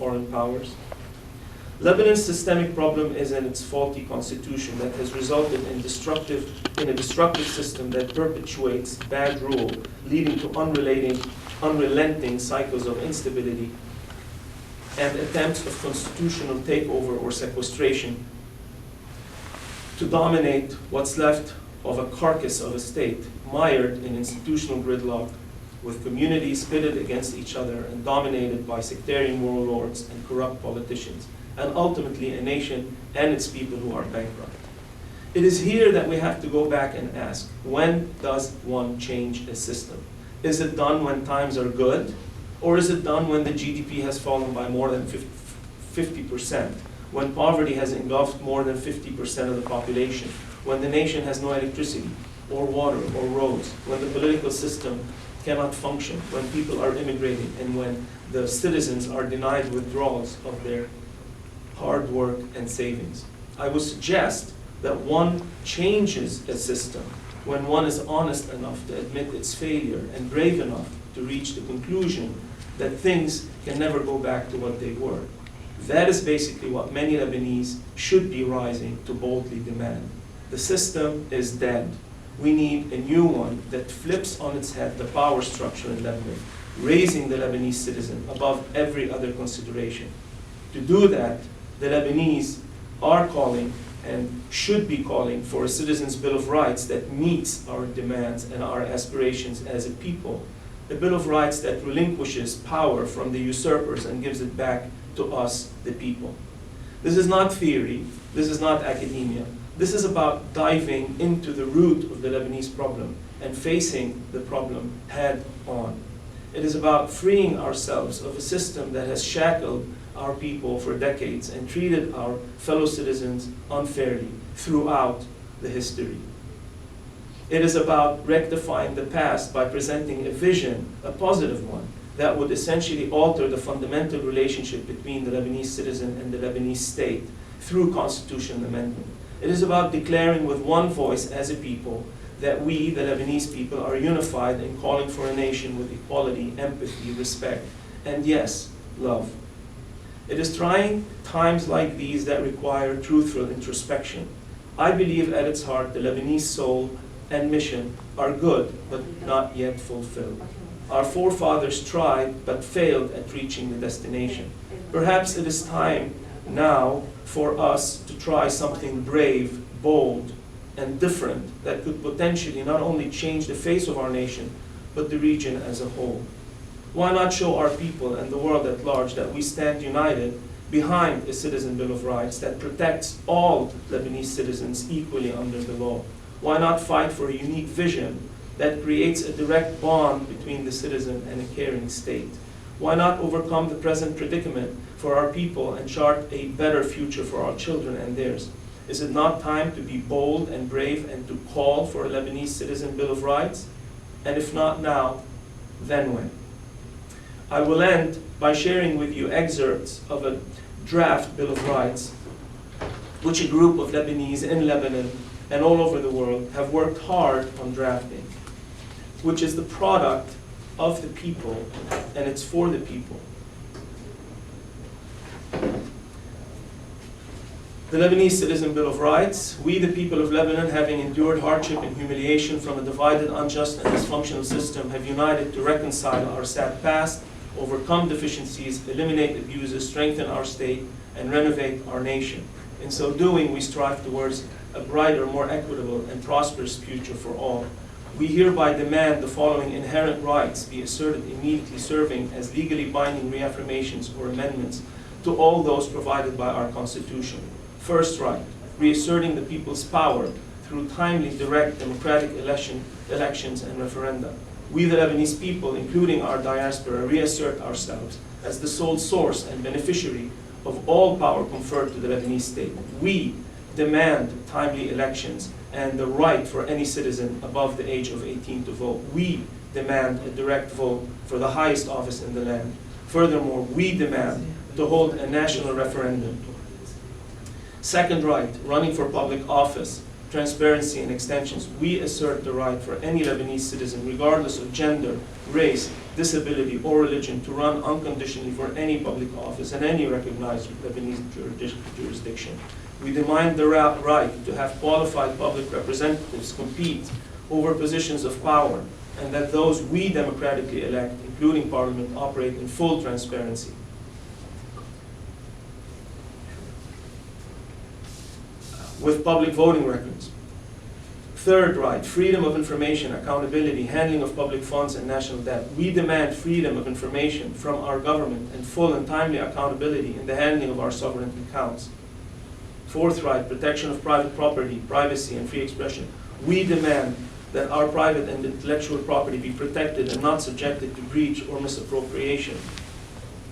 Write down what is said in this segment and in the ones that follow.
foreign powers. Lebanon's systemic problem is in its faulty constitution that has resulted in a destructive system that perpetuates bad rule, leading to unrelenting cycles of instability and attempts of constitutional takeover or sequestration to dominate what's left of a carcass of a state, mired in institutional gridlock, with communities pitted against each other and dominated by sectarian warlords and corrupt politicians, and ultimately a nation and its people who are bankrupt. It is here that we have to go back and ask, when does one change a system? Is it done when times are good? Or is it done when the GDP has fallen by more than 50%? When poverty has engulfed more than 50% of the population? When the nation has no electricity, or water, or roads? When the political system cannot function? When people are immigrating? And when the citizens are denied withdrawals of their hard work and savings? I would suggest that one changes a system when one is honest enough to admit its failure and brave enough to reach the conclusion that things can never go back to what they were. That is basically what many Lebanese should be rising to boldly demand. The system is dead. We need a new one that flips on its head the power structure in Lebanon, raising the Lebanese citizen above every other consideration. To do that, the Lebanese are calling and should be calling for a Citizens' Bill of Rights that meets our demands and our aspirations as a people. A Bill of Rights that relinquishes power from the usurpers and gives it back to us, the people. This is not theory, this is not academia. This is about diving into the root of the Lebanese problem and facing the problem head on. It is about freeing ourselves of a system that has shackled our people for decades and treated our fellow citizens unfairly throughout the history. It is about rectifying the past by presenting a vision, a positive one, that would essentially alter the fundamental relationship between the Lebanese citizen and the Lebanese state through constitutional amendment. It is about declaring with one voice as a people that we, the Lebanese people, are unified in calling for a nation with equality, empathy, respect, and yes, love. It is trying times like these that require truthful introspection. I believe at its heart the Lebanese soul and mission are good, but not yet fulfilled. Our forefathers tried, but failed at reaching the destination. Perhaps it is time now for us to try something brave, bold, and different that could potentially not only change the face of our nation, but the region as a whole. Why not show our people and the world at large that we stand united behind a Citizen Bill of Rights that protects all Lebanese citizens equally under the law? Why not fight for a unique vision that creates a direct bond between the citizen and a caring state? Why not overcome the present predicament for our people and chart a better future for our children and theirs? Is it not time to be bold and brave and to call for a Lebanese Citizen Bill of Rights? And if not now, then when? I will end by sharing with you excerpts of a draft Bill of Rights, which a group of Lebanese in Lebanon and all over the world have worked hard on drafting, which is the product of the people, and it's for the people. The Lebanese Citizen Bill of Rights. We, the people of Lebanon, having endured hardship and humiliation from a divided, unjust, and dysfunctional system, have united to reconcile our sad past, overcome deficiencies, eliminate abuses, strengthen our state, and renovate our nation. In so doing, we strive towards a brighter, more equitable, and prosperous future for all. We hereby demand the following inherent rights be asserted immediately, serving as legally binding reaffirmations or amendments to all those provided by our Constitution. First right, reasserting the people's power through timely, direct, democratic elections and referenda. We, the Lebanese people, including our diaspora, reassert ourselves as the sole source and beneficiary of all power conferred to the Lebanese state. We demand timely elections and the right for any citizen above the age of 18 to vote. We demand a direct vote for the highest office in the land. Furthermore, we demand to hold a national referendum. Second right, running for public office. transparency, and extensions, we assert the right for any Lebanese citizen, regardless of gender, race, disability, or religion, to run unconditionally for any public office in any recognized Lebanese jurisdiction. We demand the right to have qualified public representatives compete over positions of power, and that those we democratically elect, including Parliament, operate in full transparency. With public voting records. Third right, freedom of information, accountability, handling of public funds and national debt. We demand freedom of information from our government and full and timely accountability in the handling of our sovereign accounts. Fourth right, protection of private property, privacy, and free expression. We demand that our private and intellectual property be protected and not subjected to breach or misappropriation.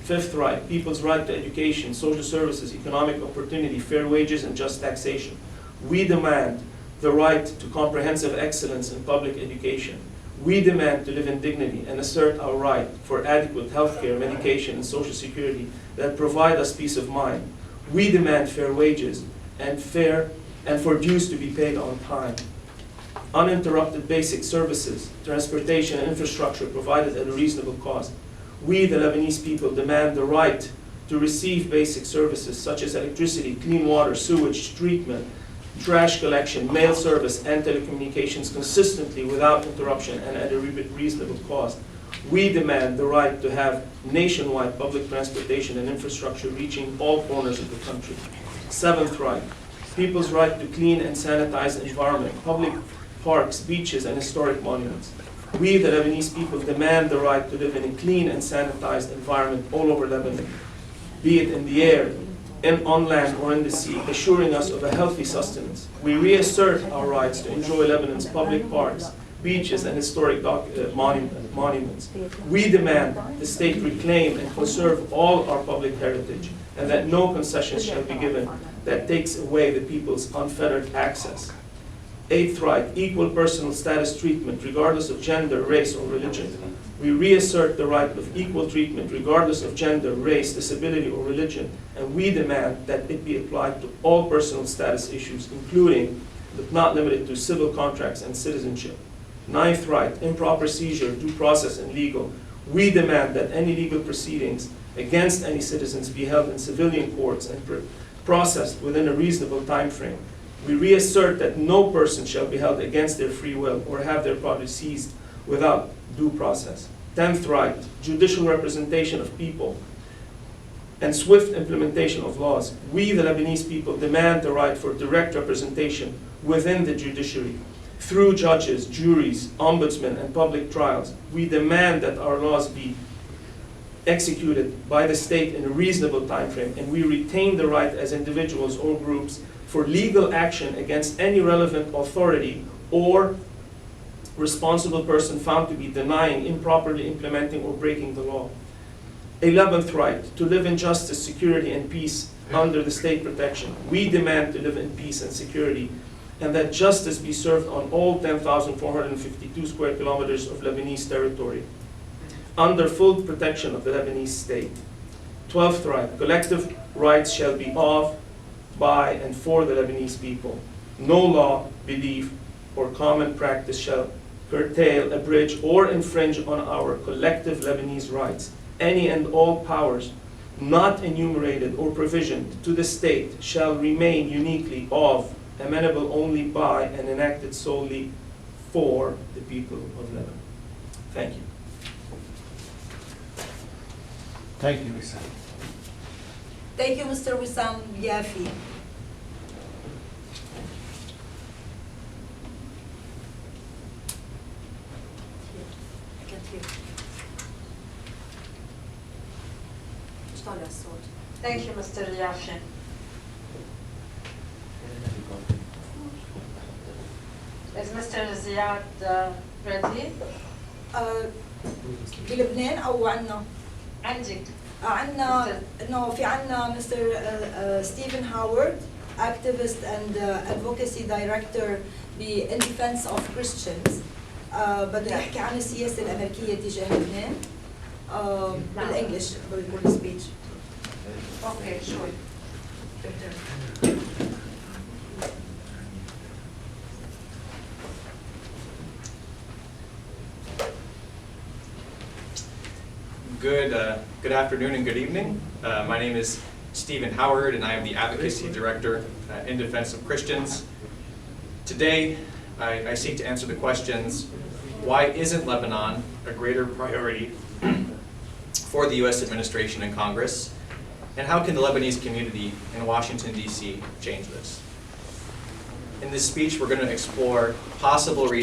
Fifth right, people's right to education, social services, economic opportunity, fair wages, and just taxation. We demand the right to comprehensive excellence in public education. We demand to live in dignity and assert our right for adequate health care, medication, and social security that provide us peace of mind. We demand fair wages and for dues to be paid on time. Uninterrupted basic services, transportation, and infrastructure provided at a reasonable cost. We, the Lebanese people, demand the right to receive basic services such as electricity, clean water, sewage treatment, trash collection, mail service, and telecommunications consistently without interruption and at a reasonable cost. We demand the right to have nationwide public transportation and infrastructure reaching all corners of the country. Seventh right, people's right to clean and sanitized environment, public parks, beaches, and historic monuments. We, the Lebanese people, demand the right to live in a clean and sanitized environment all over Lebanon, be it in the air, on land, or in the sea, assuring us of a healthy sustenance. We reassert our rights to enjoy Lebanon's public parks, beaches, and historic monuments. We demand the state reclaim and conserve all our public heritage, and that no concessions shall be given that takes away the people's unfettered access. Eighth right, equal personal status treatment, regardless of gender, race, or religion. We reassert the right of equal treatment, regardless of gender, race, disability, or religion, and we demand that it be applied to all personal status issues, including, but not limited to, civil contracts and citizenship. Ninth right, improper seizure, due process, and legal. We demand that any legal proceedings against any citizens be held in civilian courts and processed within a reasonable time frame. We reassert that no person shall be held against their free will or have their property seized without due process. 10th right, judicial representation of people and swift implementation of laws. We, the Lebanese people, demand the right for direct representation within the judiciary, through judges, juries, ombudsmen, and public trials. We demand that our laws be executed by the state in a reasonable time frame, and we retain the right as individuals or groups for legal action against any relevant authority or responsible person found to be denying, improperly implementing, or breaking the law. 11th right, to live in justice, security, and peace under the state protection. We demand to live in peace and security, and that justice be served on all 10,452 square kilometers of Lebanese territory, under full protection of the Lebanese state. 12th right, collective rights shall be of, by, and for the Lebanese people. No law, belief, or common practice shall curtail, abridge, or infringe on our collective Lebanese rights. Any and all powers not enumerated or provisioned to the state shall remain uniquely of, amenable only by, and enacted solely for the people of Lebanon. Thank you. Thank you, Wissam. Thank you, Mr. Wissam Yafi. I can't hear. مش طالع الصوت. Thank you, Mr. Yafi. Is Mr. Ziad ready? بلبنان أو عنا؟ عندك. عنا إنه في عنا Mr. Stephen Howard, activist and advocacy director in defense of Christians. بده يحكي عن السياسة الأمريكية تجاه لبنان. بالإنجليش بقول speech. Okay, sure. Good afternoon and good evening. My name is Stephen Howard, and I am the Advocacy Director in Defense of Christians. Today, I seek to answer the questions, why isn't Lebanon a greater priority for the U.S. administration and Congress? And how can the Lebanese community in Washington, D.C. change this? In this speech, we're going to explore possible reasons